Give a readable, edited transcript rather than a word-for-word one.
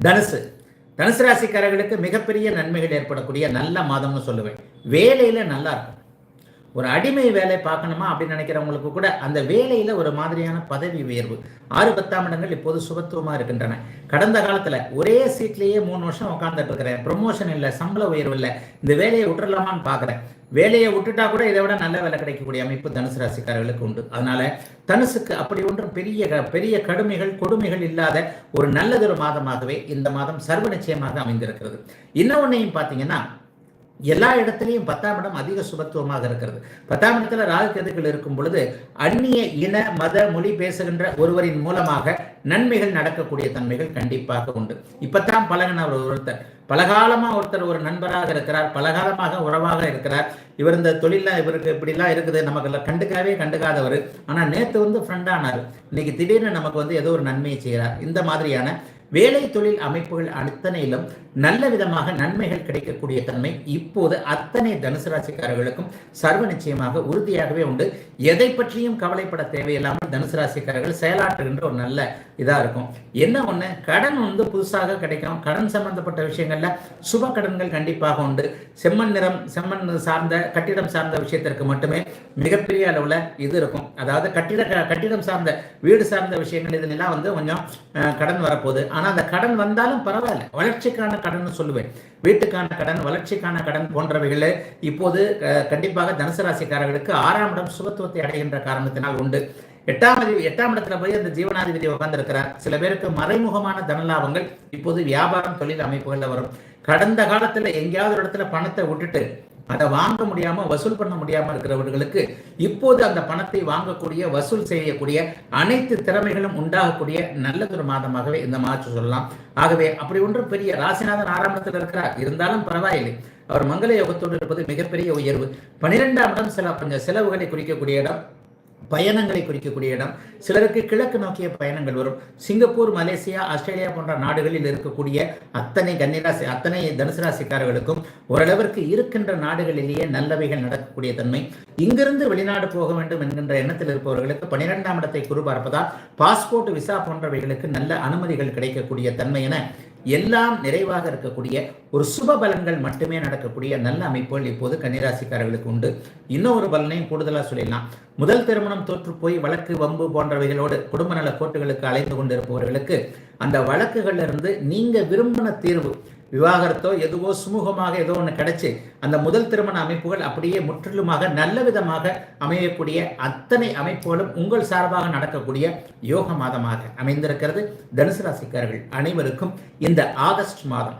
தனுசு தனுசு ராசிக்காரர்களுக்கு மிகப்பெரிய நன்மைகள் ஏற்படக்கூடிய நல்ல மாதம்னு சொல்லுவேன். வேலையில் நல்லா இருக்கும். ஒரு அடிமை வேலை பார்க்கணுமா அப்படின்னு நினைக்கிறவங்களுக்கு கூட அந்த வேலையில் ஒரு மாதிரியான பதவி உயர்வு. 6-10 இடங்கள் இப்போது சுபத்துவமாக இருக்கின்றன. கடந்த காலத்தில் ஒரே சீட்லேயே 3 வருஷம் உட்காந்துட்டு இருக்கிறேன், ப்ரொமோஷன் இல்லை, சம்பள உயர்வு இல்லை, இந்த வேலையை விட்டுடலாமான்னு பார்க்குறேன். வேலையை விட்டுட்டா கூட இதை விட நல்ல வேலை கிடைக்கக்கூடிய அமைப்பு தனுசு ராசிக்காரர்களுக்கு உண்டு. அதனால தனுசுக்கு அப்படி ஒன்றும் பெரிய கடுமைகள் கொடுமைகள் இல்லாத ஒரு நல்லதொரு மாதமாகவே இந்த மாதம் சர்வ நிச்சயமாக அமைந்திருக்கிறது. இன்னொன்னையும் பார்த்தீங்கன்னா, எல்லா இடத்திலையும் 10ஆம் இடம் அதிக சுபத்துவமாக இருக்கிறது. 10ஆம் இடத்துல ராகு கேதுக்கள் இருக்கும் பொழுது அந்நிய இன மத மொழி பேசுகின்ற ஒருவரின் மூலமாக நன்மைகள் நடக்கக்கூடிய தன்மைகள் கண்டிப்பாக உண்டு. இப்பத்தான் பழகின ஒருத்தர், பலகாலமா ஒருத்தர் ஒரு நண்பராக இருக்கிறார், பலகாலமாக உறவாக இருக்கிறார், இவர் இந்த தொழில இவருக்கு இப்படிலாம் இருக்குது, நமக்கு கண்டுக்காதவர், ஆனா நேற்று ஃப்ரெண்டானார், இன்னைக்கு திடீர்னு நமக்கு ஏதோ ஒரு நன்மையை செய்கிறார். இந்த மாதிரியான வேலை தொழில் அமைப்புகள் அத்தனையிலும் நல்ல விதமாக நன்மைகள் கிடைக்கக்கூடிய தன்மை இப்போது அத்தனை தனுசு ராசிக்காரர்களுக்கும் சர்வ நிச்சயமாக உறுதியாகவே உண்டு. எதை பற்றியும் கவலைப்பட தேவையில்லாமல் தனுசு ராசிக்காரர்கள் செயலாற்றுகின்ற ஒரு நல்ல இதா இருக்கும். என்ன ஒண்ணு, கடன் புதுசாக கிடைக்கும். கடன் சம்பந்தப்பட்ட விஷயங்கள்ல சுப கடன்கள் கண்டிப்பாக உண்டு. செம்மண் சார்ந்த கட்டிடம் சார்ந்த விஷயத்திற்கு மட்டுமே மிகப்பெரிய அளவுல இது இருக்கும். அதாவது கட்டிடம் சார்ந்த வீடு சார்ந்த விஷயங்கள் இதெல்லாம் கொஞ்சம் கடன் வரப்போகுது. ஆனா அந்த கடன் வந்தாலும் பரவாயில்ல, வளர்ச்சிக்கான கடன் சொல்லுவேன். வீட்டுக்கான கடன், வளர்ச்சிக்கான கடன் போன்றவைகள் இப்போது கண்டிப்பாக தனுசு ராசிக்காரர்களுக்கு 6ஆம் இடம் சுபத்துவத்தை அடைகின்ற காரணத்தினால் உண்டு. 8ஆம் இடத்துல போய் அந்த ஜீவனாதிபதி உட்கார்ந்து இருக்கிறார். சில பேருக்கு மறைமுகமான தனலாபங்கள் இப்போது வியாபாரம் தொழில் அமைப்புகள்ல வரும். கடந்த காலத்துல எங்கேயாவது ஒரு இடத்துல பணத்தை விட்டுட்டு அதை வாங்க முடியாம வசூல் பண்ண முடியாம இருக்கிறவர்களுக்கு இப்போது அந்த பணத்தை வாங்கக்கூடிய வசூல் செய்யக்கூடிய அனைத்து திறமைகளும் உண்டாகக்கூடிய நல்லதொரு மாதமாகவே இந்த மாதம் சொல்லலாம். ஆகவே அப்படி ஒன்று பெரிய ராசிநாதன் 6ஆம் இடத்தில் இருக்கிறார், இருந்தாலும் பரவாயில்லை, அவர் மங்கள யோகத்தோடு இருப்பது மிகப்பெரிய உயர்வு. 12ஆம் இடம் கொஞ்சம் செலவுகளை குறிக்கக்கூடிய இடம், பயணங்களை குறிக்கக்கூடிய இடம். சிலருக்கு கிழக்கு நோக்கிய பயணங்கள் வரும். சிங்கப்பூர், மலேசியா, ஆஸ்திரேலியா போன்ற நாடுகளில் இருக்கக்கூடிய அத்தனை தனுசு ராசிக்காரர்களுக்கும் ஓரளவிற்கு இருக்கின்ற நாடுகளிலேயே நல்லவைகள் நடக்கக்கூடிய தன்மை. இங்கிருந்து வெளிநாடு போக வேண்டும் என்கின்ற எண்ணத்தில் இருப்பவர்களுக்கு 12ஆம் இடத்தை குரு பார்ப்பதால் பாஸ்போர்ட், விசா போன்றவைகளுக்கு நல்ல அனுமதிகள் கிடைக்கக்கூடிய தன்மை என எல்லாம் நிறைவாக இருக்கக்கூடிய ஒரு சுப பலன்கள் மட்டுமே நடக்கக்கூடிய நல்ல அமைப்புகள் இப்போது கன்னிராசிக்காரர்களுக்கு உண்டு. இன்னொரு பலனையும் கூடுதலாக சொல்லிடலாம். முதல் திருமணம் தோற்று போய் வழக்கு, வம்பு போன்றவைகளோடு குடும்ப நல கோர்ட்டுகளுக்கு அலைந்து கொண்டிருப்பவர்களுக்கு அந்த வழக்குகள்ல இருந்து நீங்க விரும்பின தீர்வு, விவாகரத்தோ எதுவோ சுமூகமாக ஏதோ ஒன்று கிடைச்சு அந்த முதல் திருமண அமைப்புகள் அப்படியே முற்றிலுமாக நல்ல விதமாக அமையக்கூடிய அத்தனை அமைப்புகளும் உங்கள் சார்பாக நடக்கக்கூடிய யோக மாதமாக அமைந்திருக்கிறது. தனுசு ராசிக்காரர்கள் அனைவருக்கும் இந்த ஆகஸ்ட் மாதம்